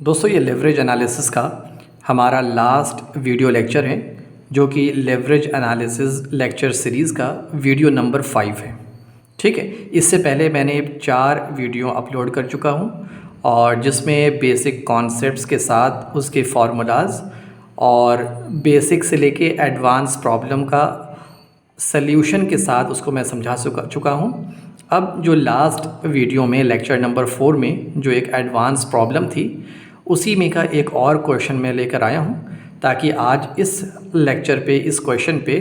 दोस्तों ये leverage analysis का हमारा लास्ट वीडियो लेक्चर है जो कि लेवरेज एनालिसिस लेक्चर सीरीज़ का वीडियो नंबर 5 है। ठीक है, इससे पहले मैंने 4 वीडियो अपलोड कर चुका हूँ और जिसमें बेसिक कॉन्सेप्ट्स के साथ उसके फार्मूलाज और बेसिक से लेके एडवांस प्रॉब्लम का सल्यूशन के साथ उसको मैं समझा चुका हूँ। अब जो लास्ट वीडियो में लेक्चर नंबर 4 में जो एक एडवांस प्रॉब्लम थी उसी में का एक और क्वेश्चन मैं लेकर आया हूँ ताकि आज इस लेक्चर पे इस क्वेश्चन पे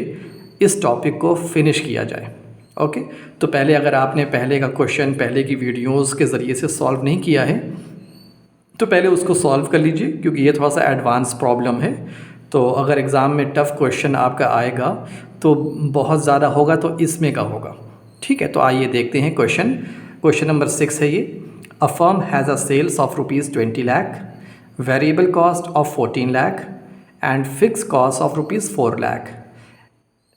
इस टॉपिक को फिनिश किया जाए। ओके, तो पहले अगर आपने पहले का क्वेश्चन पहले की वीडियोस के ज़रिए से सॉल्व नहीं किया है तो पहले उसको सॉल्व कर लीजिए क्योंकि ये थोड़ा सा एडवांस प्रॉब्लम है। तो अगर एग्ज़ाम में टफ़ क्वेश्चन आपका आएगा तो बहुत ज़्यादा होगा तो इसमें का होगा। ठीक है, तो आइए देखते हैं क्वेश्चन नंबर 6 है ये। A firm has a sales of ₹20 lakh, variable cost of 14 lakh and fix cost of ₹4 lakh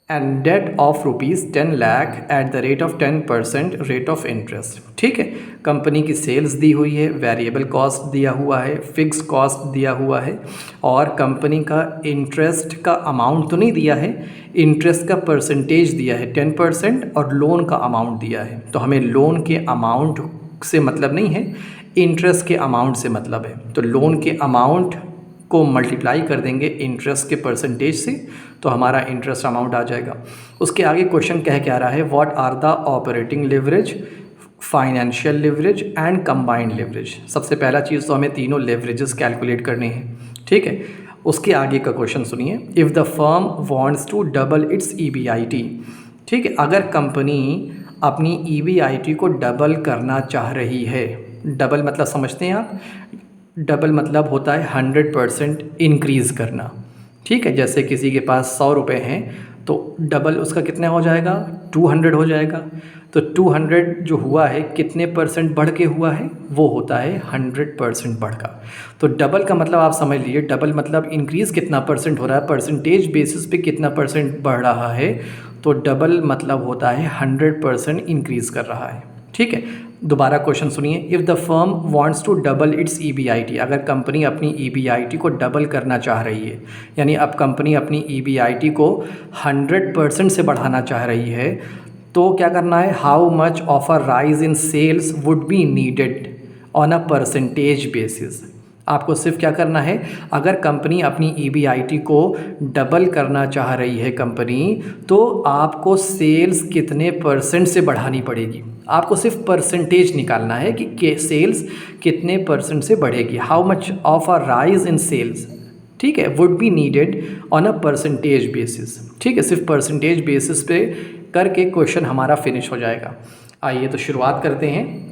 and debt of ₹10 lakh at the rate of 10% rate of interest. ठीक है, कंपनी की सेल्स दी हुई है, variable cost दिया हुआ है, fix cost दिया हुआ है और कंपनी का इंटरेस्ट का अमाउंट तो नहीं दिया है, इंटरेस्ट का परसेंटेज दिया है 10% और लोन का अमाउंट दिया है। तो हमें लोन के अमाउंट से मतलब नहीं है, इंटरेस्ट के अमाउंट से मतलब है। तो लोन के अमाउंट को मल्टीप्लाई कर देंगे इंटरेस्ट के परसेंटेज से तो हमारा इंटरेस्ट अमाउंट आ जाएगा। उसके आगे क्वेश्चन कह क्या रहा है, what are the operating leverage, financial leverage and combined leverage. सबसे पहला चीज़ तो हमें तीनों लिवरेजेस कैलकुलेट करने हैं। ठीक है, उसके आगे का क्वेश्चन सुनिए, if the firm wants to double its EBIT। ठीक है, अगर कंपनी अपनी EBIT को डबल करना चाह रही है, डबल मतलब समझते हैं आप, डबल मतलब होता है 100% इंक्रीज़ करना। ठीक है, जैसे किसी के पास 100 रुपये हैं तो डबल उसका कितना हो जाएगा, 200 हो जाएगा। तो 200 जो हुआ है कितने परसेंट बढ़ के हुआ है, वो होता है 100% बढ़ का। तो डबल का मतलब आप समझ लीजिए, डबल मतलब इंक्रीज़ कितना परसेंट हो रहा है, परसेंटेज बेसिस पे कितना परसेंट बढ़ रहा है। तो डबल मतलब होता है 100% इंक्रीज़ कर रहा है। ठीक है, दोबारा क्वेश्चन सुनिए, if the firm wants to double its EBIT। अगर कंपनी अपनी EBIT को डबल करना चाह रही है, यानी अब कंपनी अपनी EBIT को 100% से बढ़ाना चाह रही है, तो क्या करना है, how much of a rise in sales would be needed on a percentage basis. आपको सिर्फ क्या करना है, अगर कंपनी अपनी EBIT को डबल करना चाह रही है कंपनी, तो आपको सेल्स कितने परसेंट से बढ़ानी पड़ेगी। आपको सिर्फ परसेंटेज निकालना है कि सेल्स कितने परसेंट से बढ़ेगी, how much of a rise in sales. ठीक है, would be needed on a percentage basis. ठीक है, सिर्फ परसेंटेज बेसिस पे करके क्वेश्चन हमारा फिनिश हो जाएगा। आइए तो शुरुआत करते हैं।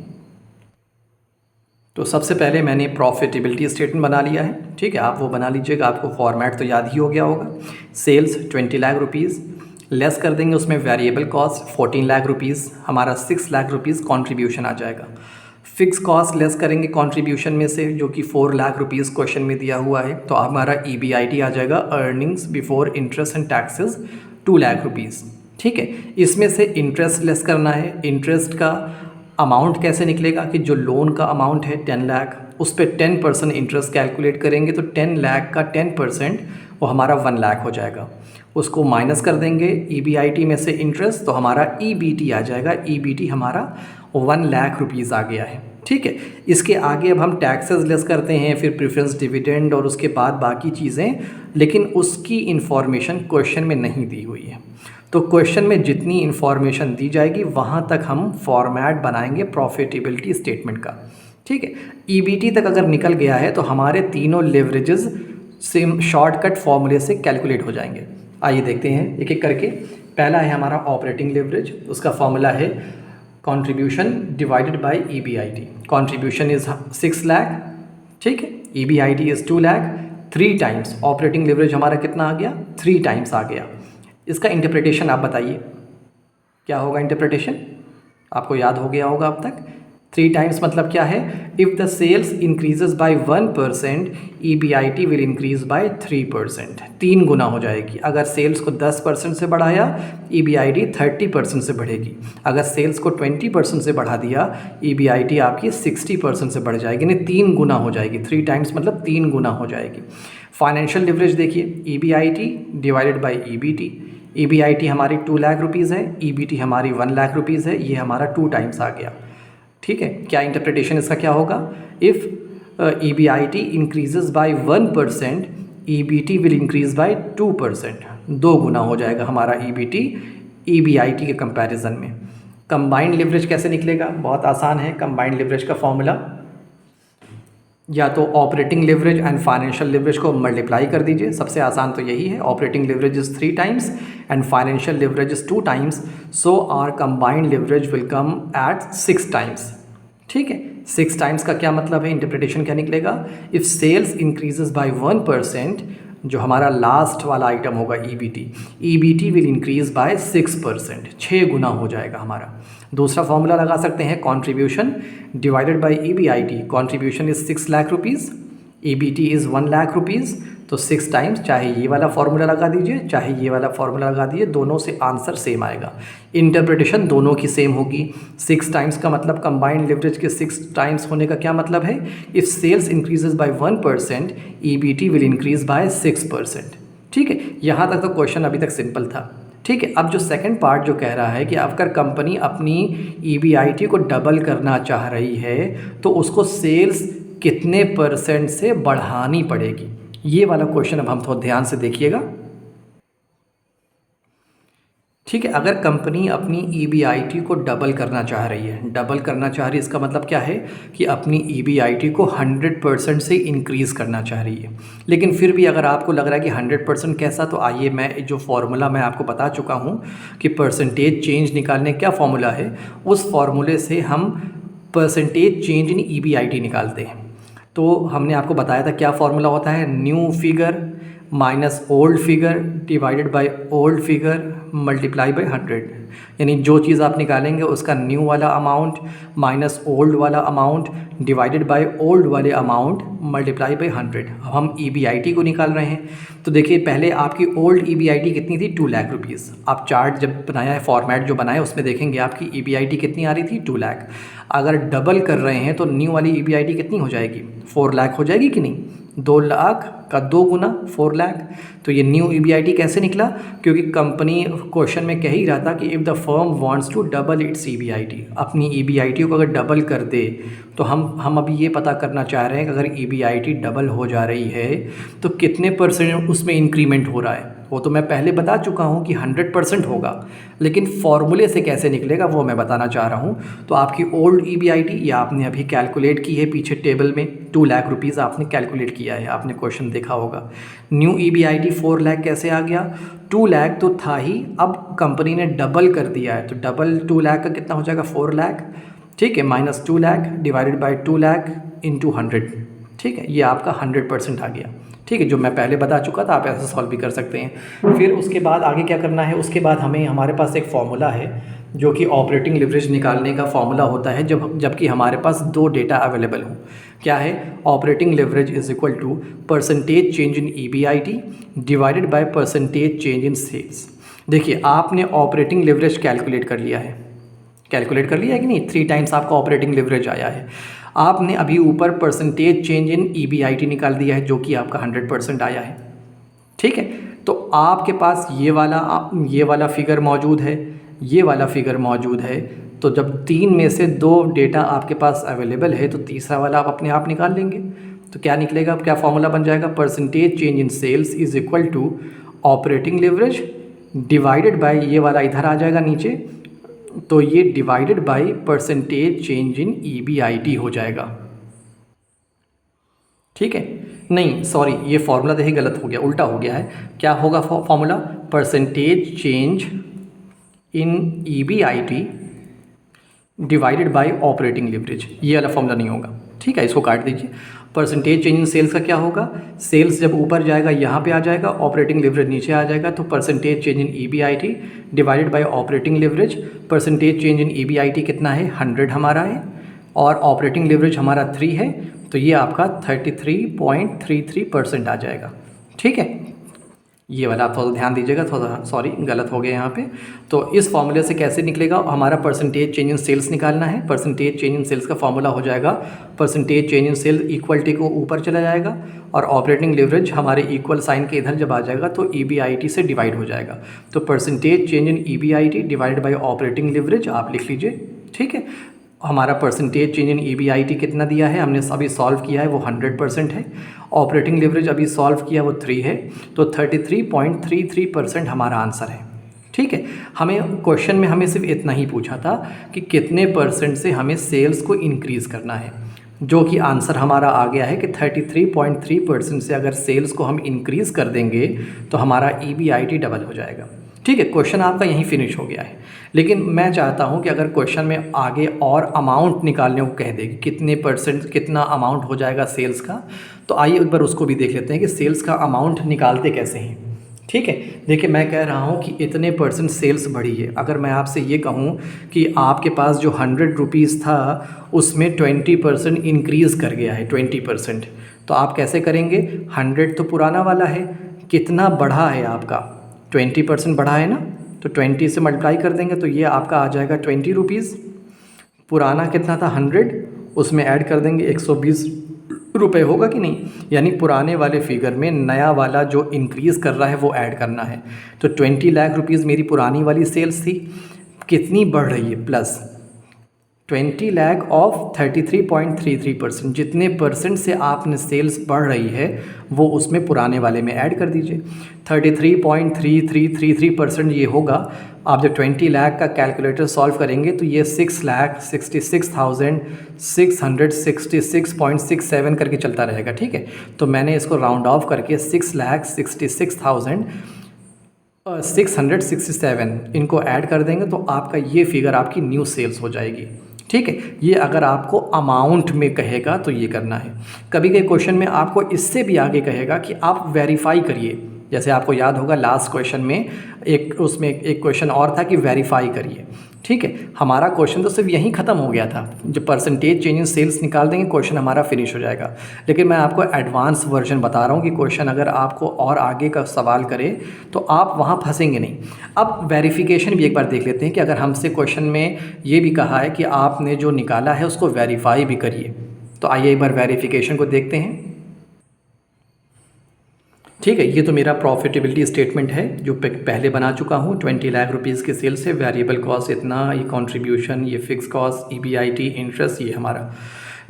तो सबसे पहले मैंने प्रॉफिटेबिलिटी स्टेटमेंट बना लिया है। ठीक है, आप वो बना लीजिएगा, आपको फॉर्मेट तो याद ही हो गया होगा। सेल्स 20 लाख रुपीज़, लेस कर देंगे उसमें वेरिएबल कॉस्ट 14 लाख रुपीज़, हमारा 6 लाख रुपीज़ कॉन्ट्रीब्यूशन आ जाएगा। फिक्स कॉस्ट लेस करेंगे कॉन्ट्रीब्यूशन में से, जो कि 4 लाख रुपीज़ क्वेश्चन में दिया हुआ है, तो हमारा EBIT आ जाएगा, earnings before interest and taxes 2 lakh rupees. ठीक है, इसमें से इंटरेस्ट लेस करना है। इंटरेस्ट का अमाउंट कैसे निकलेगा कि जो लोन का अमाउंट है 10 लाख, उस पर 10% इंटरेस्ट कैलकुलेट करेंगे तो 10 लाख का 10% वो हमारा 1 लाख हो जाएगा। उसको माइनस कर देंगे EBIT में से इंटरेस्ट, तो हमारा EBT आ जाएगा। EBT हमारा 1 लाख रुपीज़ आ गया है। ठीक है, इसके आगे अब हम टैक्सेस लेस करते हैं, फिर प्रेफरेंस डिविडेंड और उसके बाद बाकी चीज़ें, लेकिन उसकी इन्फॉर्मेशन क्वेश्चन में नहीं दी हुई है। तो क्वेश्चन में जितनी इन्फॉर्मेशन दी जाएगी वहाँ तक हम फॉर्मेट बनाएंगे प्रॉफिटेबिलिटी स्टेटमेंट का। ठीक है, EBT तक अगर निकल गया है तो हमारे तीनों लेवरेजेस सेम शॉर्टकट फॉर्मूले से कैलकुलेट हो जाएंगे। आइए देखते हैं एक एक करके। पहला है हमारा ऑपरेटिंग लेवरेज, उसका फॉर्मूला है contribution divided by EBIT। Contribution is 6 lakh, ठीक है, EBIT is 2 lakh, 3 times operating leverage हमारा कितना आ गया, 3 टाइम्स आ गया। इसका इंटरप्रिटेशन आप बताइए क्या होगा। इंटरप्रिटेशन आपको याद हो गया होगा अब तक। 3 टाइम्स मतलब क्या है, if the sales increases by 1% EBIT will increase by 3%, 3 गुना हो जाएगी। अगर सेल्स को 10% से बढ़ाया EBIT 30% से बढ़ेगी। अगर सेल्स को 20% से बढ़ा दिया EBIT आपकी 60% से बढ़ जाएगी, यानी 3 गुना हो जाएगी। 3 टाइम्स मतलब 3 गुना हो जाएगी। फाइनेंशियल लिवरेज देखिए, EBIT divided by EBT। EBIT हमारी 2 लाख रुपीज़ है, EBT हमारी 1 लाख रुपीज़ है, ये हमारा 2 टाइम्स आ गया। ठीक है, क्या इंटरप्रिटेशन इसका क्या होगा, if EBIT increases by 1% EBT will increase bye 2%, 2 गुना हो जाएगा हमारा EBT EBIT के कंपैरिजन में। कंबाइंड लिवरेज कैसे निकलेगा, बहुत आसान है। कंबाइंड लिवरेज का फॉर्मूला, या तो operating leverage and financial leverage को मल्टीप्लाई कर दीजिए, सबसे आसान तो यही है। Operating leverage is 3 times and financial leverage is 2 times, so our combined leverage will come at 6 times. ठीक है, 6 टाइम्स का क्या मतलब है, इंटरप्रिटेशन क्या निकलेगा, इफ़ सेल्स इंक्रीजेज बाय 1%, जो हमारा लास्ट वाला आइटम होगा EBT विल इंक्रीज बाय 6%, 6 गुना हो जाएगा हमारा। दूसरा फॉर्मूला लगा सकते हैं, contribution divided by EBIT। Contribution is 6 lakh rupees, EBT is 1 lakh rupees, तो 6 टाइम्स, चाहे ये वाला फॉर्मूला लगा दीजिए चाहे ये वाला फॉर्मूला लगा दीजिए, दोनों से आंसर सेम आएगा। इंटरप्रिटेशन दोनों की सेम होगी। 6 टाइम्स का मतलब कंबाइंड लिवरेज के 6 टाइम्स होने का क्या मतलब है, if sales increases by 1% EBT will increase by 6%। ठीक है, यहाँ तक तो क्वेश्चन अभी तक सिंपल था। ठीक है, अब जो सेकंड पार्ट जो कह रहा है कि अगर कंपनी अपनी EBIT को डबल करना चाह रही है तो उसको सेल्स कितने % से बढ़ानी पड़ेगी, ये वाला क्वेश्चन अब हम थोड़ा ध्यान से देखिएगा। ठीक है, अगर कंपनी अपनी EBIT को डबल करना चाह रही है, डबल करना चाह रही है इसका मतलब क्या है कि अपनी EBIT को 100% से इंक्रीज़ करना चाह रही है। लेकिन फिर भी अगर आपको लग रहा है कि 100% कैसा, तो आइए मैं जो फार्मूला मैं आपको बता चुका हूँ कि परसेंटेज चेंज निकालने क्या फार्मूला है, उस फार्मूले से हम परसेंटेज चेंज इन EBIT निकालते हैं। तो हमने आपको बताया था क्या फार्मूला होता है, new figure minus old figure divided by old figure multiply by 100, यानी जो चीज़ आप निकालेंगे उसका न्यू वाला अमाउंट माइनस ओल्ड वाला अमाउंट डिवाइडेड बाय ओल्ड वाले अमाउंट मल्टीप्लाई बाय 100। अब हम EBIT को निकाल रहे हैं, तो देखिए पहले आपकी ओल्ड EBIT कितनी थी, 2 लाख रुपीज़। आप चार्ट जब बनाया है, फॉर्मेट जो बनाया उसमें देखेंगे आपकी EBIT कितनी आ रही थी, 2 लाख। अगर डबल कर रहे हैं तो न्यू वाली EBIT कितनी हो जाएगी, 4 लाख हो जाएगी कि नहीं, 2 लाख का 2 गुना 4 लाख। तो ये न्यू EBIT कैसे निकला, क्योंकि कंपनी क्वेश्चन में कह ही रहा था कि if the firm wants to double its EBIT, अपनी EBIT को अगर डबल कर दे, तो हम अभी ये पता करना चाह रहे हैं कि अगर EBIT डबल हो जा रही है तो कितने % उसमें इंक्रीमेंट हो रहा है। वो तो मैं पहले बता चुका हूँ कि 100% होगा, लेकिन फॉर्मूले से कैसे निकलेगा वो मैं बताना चाह रहा हूँ। तो आपकी ओल्ड EBIT या आपने अभी कैलकुलेट की है पीछे टेबल में, 2 लाख रुपीज़ आपने कैलकुलेट किया है, आपने क्वेश्चन देखा होगा। न्यू EBIT 4 लाख कैसे आ गया, 2 लाख तो था ही, अब कंपनी ने डबल कर दिया है, तो डबल 2 लाख का कितना हो जाएगा, 4 लाख। ठीक है, minus 2 lakh divided by 2 lakh into 100। ठीक है, ये आपका 100% आ गया। ठीक है, जो मैं पहले बता चुका था, आप ऐसे सॉल्व भी कर सकते हैं। फिर उसके बाद आगे क्या करना है, उसके बाद हमारे पास एक फॉर्मूला है जो कि ऑपरेटिंग लिवरेज निकालने का फॉर्मूला होता है जबकि हमारे पास 2 डेटा अवेलेबल हो। क्या है, operating leverage is equal to percentage change in EBIT divided by percentage change in sales. देखिए आपने ऑपरेटिंग लिवरेज कैलकुलेट कर लिया है कि नहीं, 3 टाइम्स आपका ऑपरेटिंग लिवरेज आया है। आपने अभी ऊपर परसेंटेज चेंज इन EBIT निकाल दिया है जो कि आपका 100% आया है। ठीक है, तो आपके पास ये वाला फिगर मौजूद है, ये वाला फिगर मौजूद है। तो जब 3 में से 2 डेटा आपके पास अवेलेबल है तो तीसरा वाला आप अपने आप निकाल लेंगे। तो क्या निकलेगा, क्या फॉर्मूला बन जाएगा, percentage change in sales is equal to operating leverage divided by, ये वाला इधर आ जाएगा नीचे, तो ये divided by percentage change in EBIT हो जाएगा। ठीक है, नहीं सॉरी, ये फॉर्मूला देखिए गलत हो गया, उल्टा हो गया है। क्या होगा formula, percentage change in EBIT divided bye operating leverage, ये वाला फॉर्मूला नहीं होगा। ठीक है, इसको काट दीजिए। परसेंटेज चेंज इन सेल्स का क्या होगा, सेल्स जब ऊपर जाएगा यहाँ पे आ जाएगा, ऑपरेटिंग लिवरेज नीचे आ जाएगा, तो percentage change in EBIT divided bye operating leverage. Percentage change in EBIT कितना है, 100 हमारा है, और ऑपरेटिंग लेवरेज हमारा 3 है, तो ये आपका 33.33% आ जाएगा। ठीक है, ये वाला आप थोड़ा ध्यान दीजिएगा, थोड़ा सॉरी गलत हो गया यहाँ पे। तो इस फॉर्मूले से कैसे निकलेगा, हमारा परसेंटेज चेंज इन सेल्स निकालना है। परसेंटेज चेंज इन सेल्स का फॉर्मूला हो जाएगा percentage change in sale equality को ऊपर चला जाएगा और ऑपरेटिंग लेवरेज हमारे इक्वल साइन के इधर जब आ जाएगा तो EBIT से डिवाइड हो जाएगा। तो percentage change in EBIT divide by operating leverage आप लिख लीजिए। ठीक है, हमारा परसेंटेज चेंज इन EBIT कितना दिया है, हमने अभी सॉल्व किया है, वो 100% है। ऑपरेटिंग लेवरेज अभी सॉल्व किया वो 3 है, तो 33.33% हमारा आंसर है। ठीक है, हमें क्वेश्चन में हमें सिर्फ इतना ही पूछा था कि कितने परसेंट से हमें सेल्स को इंक्रीज़ करना है, जो कि आंसर हमारा आ गया है कि 33.3% से अगर सेल्स को हम इंक्रीज़ कर देंगे तो हमारा EBIT डबल हो जाएगा। ठीक है, क्वेश्चन आपका यहीं फिनिश हो गया है। लेकिन मैं चाहता हूं कि अगर क्वेश्चन में आगे और अमाउंट निकालने को कह दे कि कितने परसेंट कितना अमाउंट हो जाएगा सेल्स का, तो आइए एक बार उसको भी देख लेते हैं कि सेल्स का अमाउंट निकालते कैसे हैं। ठीक है, देखिए मैं कह रहा हूं कि इतने परसेंट सेल्स बढ़ी है। अगर मैं आपसे ये कहूं कि आपके पास जो 100 रुपीज़ था उसमें 20% इंक्रीज़ कर गया है 20%, तो आप कैसे करेंगे, 100 तो पुराना वाला है, कितना बढ़ा है आपका 20% बढ़ा है ना, तो 20 से मल्टीप्लाई कर देंगे तो ये आपका आ जाएगा 20 रुपीज़। पुराना कितना था 100, उसमें ऐड कर देंगे 120 रुपये, होगा कि नहीं, यानी पुराने वाले फिगर में नया वाला जो इंक्रीज़ कर रहा है वो ऐड करना है। तो 20 लाख रुपीज़ मेरी पुरानी वाली सेल्स थी, कितनी बढ़ रही है, प्लस 20 लाख ऑफ 33.33%, जितने परसेंट से आपने सेल्स बढ़ रही है वो उसमें पुराने वाले में ऐड कर दीजिए। 33.3333% ये होगा। आप जब 20 लाख का कैलकुलेटर सॉल्व करेंगे तो ये 6,66,666.67 करके चलता रहेगा। ठीक है, तो मैंने इसको राउंड ऑफ करके 6,66,667 इनको ऐड कर देंगे तो आपका ये फिगर आपकी न्यू सेल्स हो जाएगी। ठीक है, ये अगर आपको अमाउंट में कहेगा तो ये करना है। कभी कभी क्वेश्चन में आपको इससे भी आगे कहेगा कि आप वेरीफाई करिए, जैसे आपको याद होगा लास्ट क्वेश्चन में एक क्वेश्चन और था कि वेरीफाई करिए। ठीक है, हमारा क्वेश्चन तो सिर्फ यहीं ख़त्म हो गया था, जब परसेंटेज चेंज इन सेल्स निकाल देंगे क्वेश्चन हमारा फिनिश हो जाएगा। लेकिन मैं आपको एडवांस वर्जन बता रहा हूँ कि क्वेश्चन अगर आपको और आगे का सवाल करे तो आप वहाँ फंसेंगे नहीं। अब वेरिफिकेशन भी एक बार देख लेते हैं कि अगर हमसे क्वेश्चन में ये भी कहा है कि आपने जो निकाला है उसको वेरीफाई भी करिए, तो आइए एक बार वेरिफिकेशन को देखते हैं। ठीक है, ये तो मेरा प्रॉफिटेबिलिटी स्टेटमेंट है जो पहले बना चुका हूँ। 20 लाख रुपीज़ के सेल से वेरिएबल कॉस्ट इतना, ये कंट्रीब्यूशन, ये फिक्स कॉस्ट, EBIT, इंटरेस्ट, ये हमारा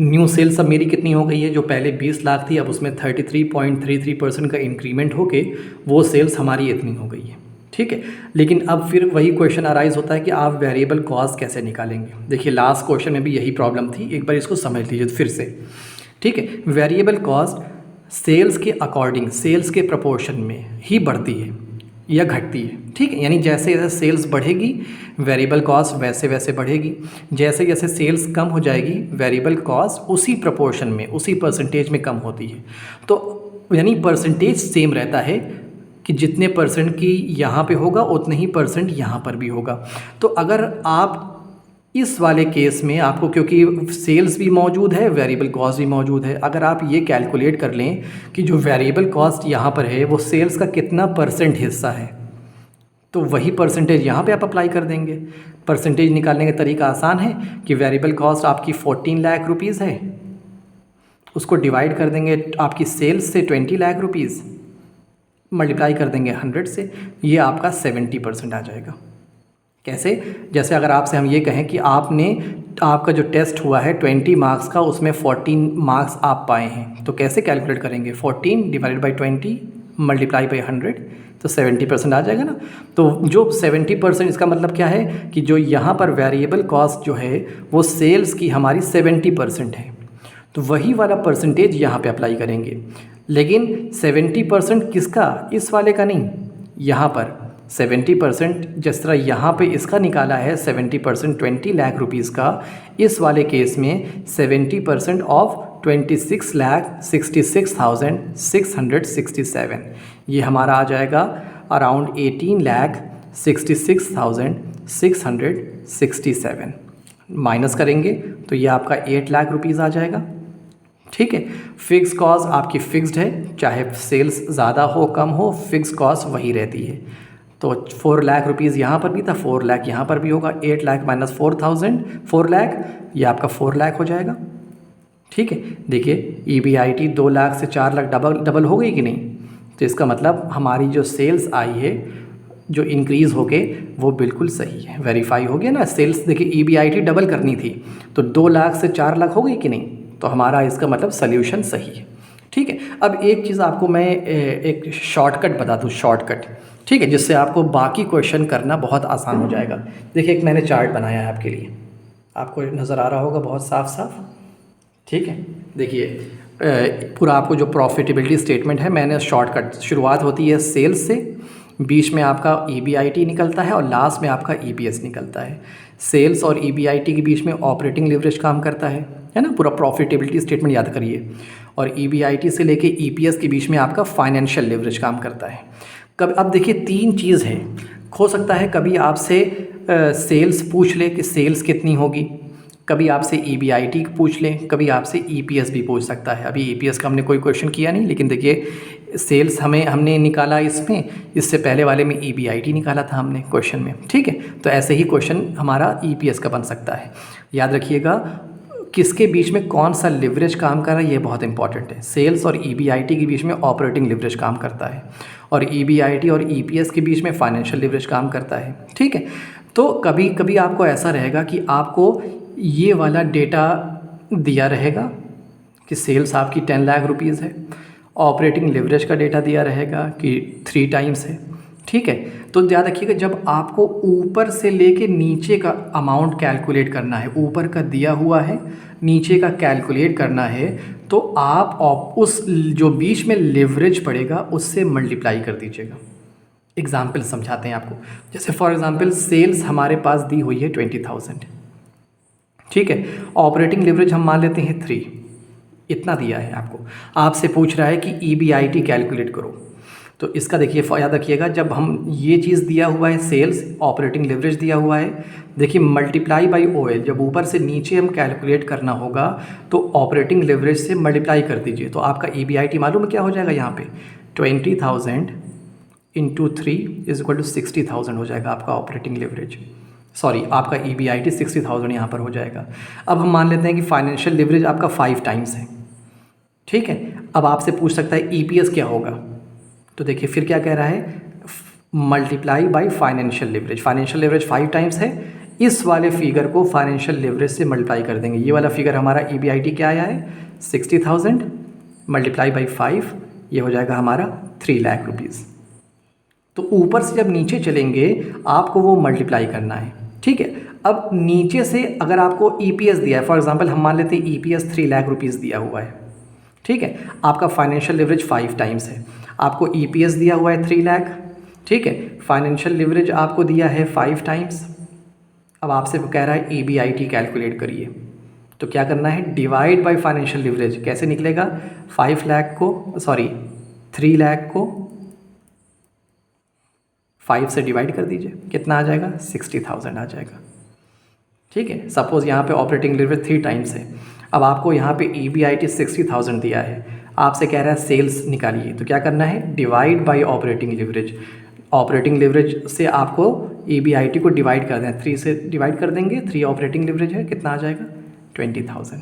न्यू सेल्स अब मेरी कितनी हो गई है, जो पहले 20 लाख थी अब उसमें 33.33% का इंक्रीमेंट होके वो सेल्स हमारी इतनी हो गई है। ठीक है, लेकिन अब फिर वही क्वेश्चन अराइज होता है कि आप वेरिएबल कॉस्ट कैसे निकालेंगे। देखिए लास्ट क्वेश्चन में भी यही प्रॉब्लम थी, एक बार इसको समझ लीजिए फिर से। ठीक है, वेरिएबल कॉस्ट सेल्स के अकॉर्डिंग, सेल्स के प्रपोर्शन में ही बढ़ती है या घटती है। ठीक है, यानी जैसे जैसे सेल्स बढ़ेगी वेरिएबल कॉस्ट वैसे वैसे बढ़ेगी, जैसे जैसे सेल्स कम हो जाएगी वेरिएबल कॉस्ट उसी प्रपोर्शन में, उसी परसेंटेज में कम होती है। तो यानी परसेंटेज सेम रहता है कि जितने परसेंट की यहाँ पे होगा उतने ही परसेंट यहाँ पर भी होगा। तो अगर आप इस वाले केस में आपको, क्योंकि सेल्स भी मौजूद है वेरिएबल कॉस्ट भी मौजूद है, अगर आप ये कैलकुलेट कर लें कि जो वेरिएबल कॉस्ट यहाँ पर है वो सेल्स का कितना परसेंट हिस्सा है, तो वही परसेंटेज यहाँ पे आप अप्लाई कर देंगे। परसेंटेज निकालने का तरीका आसान है कि वेरिएबल कॉस्ट आपकी 14 लाख रुपीज़ है, उसको डिवाइड कर देंगे आपकी सेल्स से 20 लाख रुपीज़, मल्टीप्लाई कर देंगे 100 से, ये आपका 70% आ जाएगा। कैसे, जैसे अगर आपसे हम ये कहें कि आपका जो टेस्ट हुआ है 20 मार्क्स का, उसमें 14 मार्क्स आप पाए हैं, तो कैसे कैलकुलेट करेंगे, 14 डिवाइडेड बाई 20 मल्टीप्लाई बाई 100, तो 70% आ जाएगा ना। तो जो 70%, इसका मतलब क्या है कि जो यहाँ पर वेरिएबल कॉस्ट जो है वो सेल्स की हमारी 70% है, तो वही वाला परसेंटेज यहाँ पे अप्लाई करेंगे। लेकिन 70% किसका, इस वाले का नहीं, यहाँ पर 70% जिस तरह यहाँ पे इसका निकाला है 70% 20 लाख रुपीज़ का, इस वाले केस में 70% ऑफ 26,66,667, ये हमारा आ जाएगा अराउंड 18,66,667। माइनस करेंगे तो ये आपका 8 लाख रुपीज़ आ जाएगा। ठीक है, फिक्स कॉस्ट आपकी फिक्स्ड है, चाहे सेल्स ज़्यादा हो कम हो, फिक्स कॉस्ट वही रहती है। तो 4 लाख रुपीज़ यहाँ पर भी था, 4 लाख यहाँ पर भी होगा। 8 लाख माइनस 4 लाख, ये आपका 4 लाख हो जाएगा। ठीक है, देखिए EBIT 2 लाख से 4 लाख डबल हो गई कि नहीं। तो इसका मतलब हमारी जो सेल्स आई है, जो इंक्रीज़ हो गए, वो बिल्कुल सही है, वेरीफाई हो गया ना। सेल्स देखिए EBIT डबल करनी थी तो 2 लाख से 4 लाख हो गई कि नहीं, तो हमारा इसका मतलब सल्यूशन सही है। ठीक है, अब एक चीज़ आपको मैं एक शॉर्टकट बता दूँ, शॉर्टकट, ठीक है, जिससे आपको बाकी क्वेश्चन करना बहुत आसान हो जाएगा। देखिए एक मैंने चार्ट बनाया है आपके लिए, आपको नज़र आ रहा होगा बहुत साफ साफ। ठीक है, देखिए पूरा आपको जो प्रॉफिटेबिलिटी स्टेटमेंट है, मैंने शॉर्टकट, शुरुआत होती है सेल्स से, बीच में आपका EBIT निकलता है और लास्ट में आपका EPS निकलता है। सेल्स और EBIT के बीच में ऑपरेटिंग लिवरेज काम करता है ना, पूरा प्रॉफिटेबिलिटी स्टेटमेंट याद करिए। और EBIT से लेके EPS के बीच में आपका फाइनेंशियल लिवरेज काम करता है। कब अब देखिए 3 चीज़ है, हो सकता है कभी आपसे सेल्स पूछ ले कि सेल्स कितनी होगी, कभी आपसे EBIT पूछ लें, कभी आपसे EPS भी पूछ सकता है। अभी EPS का हमने कोई क्वेश्चन किया नहीं, लेकिन देखिए सेल्स हमने निकाला इसमें, इससे पहले वाले में EBIT निकाला था हमने क्वेश्चन में। ठीक है, तो ऐसे ही क्वेश्चन हमारा EPS का बन सकता है। याद रखिएगा किसके बीच में कौन सा लिवरेज काम कर रहा है, ये बहुत इंपॉर्टेंट है। सेल्स और EBIT के बीच में ऑपरेटिंग लिवरेज काम करता है और EBIT और EPS के बीच में फाइनेंशियल लिवरेज काम करता है। ठीक है, तो कभी कभी आपको ऐसा रहेगा कि आपको ये वाला डेटा दिया रहेगा कि सेल्स आपकी 10 लाख रुपीज़ है, ऑपरेटिंग लिवरेज का डेटा दिया रहेगा कि 3 टाइम्स है। ठीक है, तो ध्यान रखिएगा जब आपको ऊपर से लेके नीचे का अमाउंट कैलकुलेट करना है, ऊपर का दिया हुआ है, नीचे का कैलकुलेट करना है, तो आप उस जो बीच में लिवरेज पड़ेगा उससे मल्टीप्लाई कर दीजिएगा। एग्जाम्पल समझाते हैं आपको। जैसे फॉर एग्जाम्पल सेल्स हमारे पास दी हुई है 20,000। ठीक है, ऑपरेटिंग लिवरेज हम मान लेते हैं 3, इतना दिया है आपको। आपसे पूछ रहा है कि EBIT कैलकुलेट करो, तो इसका देखिए याद रखिएगा, जब हम ये चीज़ दिया हुआ है सेल्स, ऑपरेटिंग लिवरेज दिया हुआ है, देखिए मल्टीप्लाई बाई OL, जब ऊपर से नीचे हम कैलकुलेट करना होगा तो ऑपरेटिंग लिवरेज से मल्टीप्लाई कर दीजिए। तो आपका EBIT मालूम है क्या हो जाएगा, यहाँ पे 20,000 इंटू 3 इज इक्वल टू 60,000 हो जाएगा आपका ऑपरेटिंग लिवरेज, सॉरी आपका EBIT 60,000 यहाँ पर हो जाएगा। अब हम मान लेते हैं कि फाइनेंशियल लिवरेज आपका 5 टाइम्स है। ठीक है, अब आपसे पूछ सकता है EPS क्या होगा, तो देखिए फिर क्या कह रहा है, multiply by financial leverage. Financial leverage 5 times है, इस वाले फिगर को फाइनेंशियल लिवरेज से मल्टीप्लाई कर देंगे। ये वाला फिगर हमारा EBIT क्या आया है, 60,000 मल्टीप्लाई बाई 5, ये हो जाएगा हमारा 3 लाख रुपीज़। तो ऊपर से जब नीचे चलेंगे आपको वो मल्टीप्लाई करना है। ठीक है, अब नीचे से अगर आपको EPS दिया है, फॉर एग्जांपल हम मान लेते हैं EPS 3 लाख रुपीज़ दिया हुआ है। ठीक है, आपका फाइनेंशियल लिवरेज 5 टाइम्स है, आपको EPS दिया हुआ है 3 लाख। ठीक है, फाइनेंशियल लिवरेज आपको दिया है 5 टाइम्स। अब आपसे वो कह रहा है EBIT कैलकुलेट करिए, तो क्या करना है, डिवाइड बाय फाइनेंशियल लिवरेज। कैसे निकलेगा, 5 लाख को, सॉरी 3 लाख को 5 से डिवाइड कर दीजिए, कितना आ जाएगा, 60,000 आ जाएगा। ठीक है, सपोज़ यहाँ पे ऑपरेटिंग लिवरेज 3 टाइम्स है, अब आपको यहाँ पे EBIT 60,000 दिया है, आपसे कह रहा है सेल्स निकालिए, तो क्या करना है, divide by operating leverage. Operating leverage से आपको EBIT को डिवाइड कर दें, 3 से डिवाइड कर देंगे, 3 ऑपरेटिंग लिवरेज है, कितना आ जाएगा, 20,000।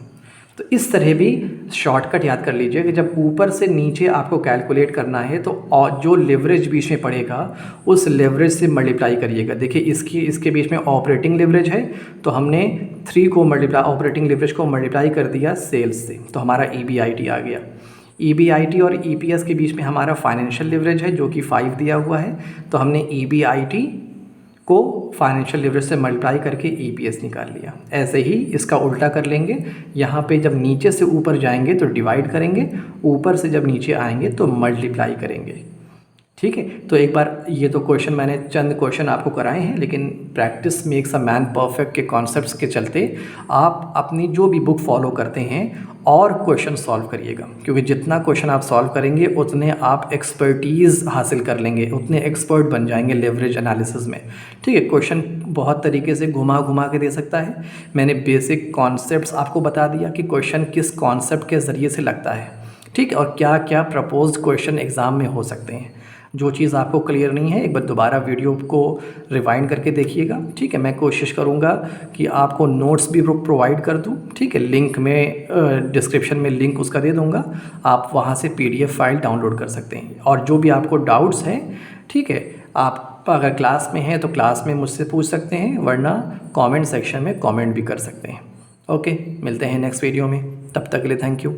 तो इस तरह भी शॉर्टकट याद कर लीजिए कि जब ऊपर से नीचे आपको कैलकुलेट करना है तो जो लिवरेज बीच में पड़ेगा उस लिवरेज से मल्टीप्लाई करिएगा। देखिए इसके बीच में ऑपरेटिंग लिवरेज है, तो हमने 3 को मल्टीप्लाई, ऑपरेटिंग लिवरेज को मल्टीप्लाई कर दिया सेल्स से, तो हमारा EBIT आ गया। EBIT और EPS के बीच में हमारा फाइनेंशियल लिवरेज है जो कि 5 दिया हुआ है, तो हमने EBIT को फाइनेंशियल लिवरेज से मल्टीप्लाई करके EPS निकाल लिया। ऐसे ही इसका उल्टा कर लेंगे, यहाँ पे जब नीचे से ऊपर जाएंगे तो डिवाइड करेंगे, ऊपर से जब नीचे आएंगे तो मल्टीप्लाई करेंगे। ठीक है। तो एक बार ये तो क्वेश्चन मैंने चंद क्वेश्चन आपको कराए हैं, लेकिन practice makes a man perfect के कॉन्सेप्ट्स के चलते आप अपनी जो भी बुक फॉलो करते हैं और क्वेश्चन सॉल्व करिएगा, क्योंकि जितना क्वेश्चन आप सॉल्व करेंगे उतने आप एक्सपर्टीज़ हासिल कर लेंगे, उतने एक्सपर्ट बन जाएंगे लेवरेज एनालिसिस में। ठीक है। क्वेश्चन बहुत तरीके से घुमा घुमा के दे सकता है। मैंने बेसिक कॉन्सेप्ट्स आपको बता दिया कि क्वेश्चन किस कॉन्सेप्ट के ज़रिए से लगता है। ठीक है। और क्या क्या प्रपोज्ड क्वेश्चन एग्ज़ाम में हो सकते हैं। जो चीज़ आपको क्लियर नहीं है, एक बार दोबारा वीडियो को रिवाइंड करके देखिएगा। ठीक है। मैं कोशिश करूँगा कि आपको नोट्स भी प्रोवाइड कर दूँ। ठीक है। लिंक में डिस्क्रिप्शन में लिंक उसका दे दूँगा, आप वहाँ से PDF फाइल डाउनलोड कर सकते हैं। और जो भी आपको डाउट्स हैं, ठीक है, आप अगर क्लास में हैं तो क्लास में मुझसे पूछ सकते हैं, वरना कमेंट सेक्शन में कमेंट भी कर सकते हैं। ओके, मिलते हैं नेक्स्ट वीडियो में, तब तक के लिए थैंक यू।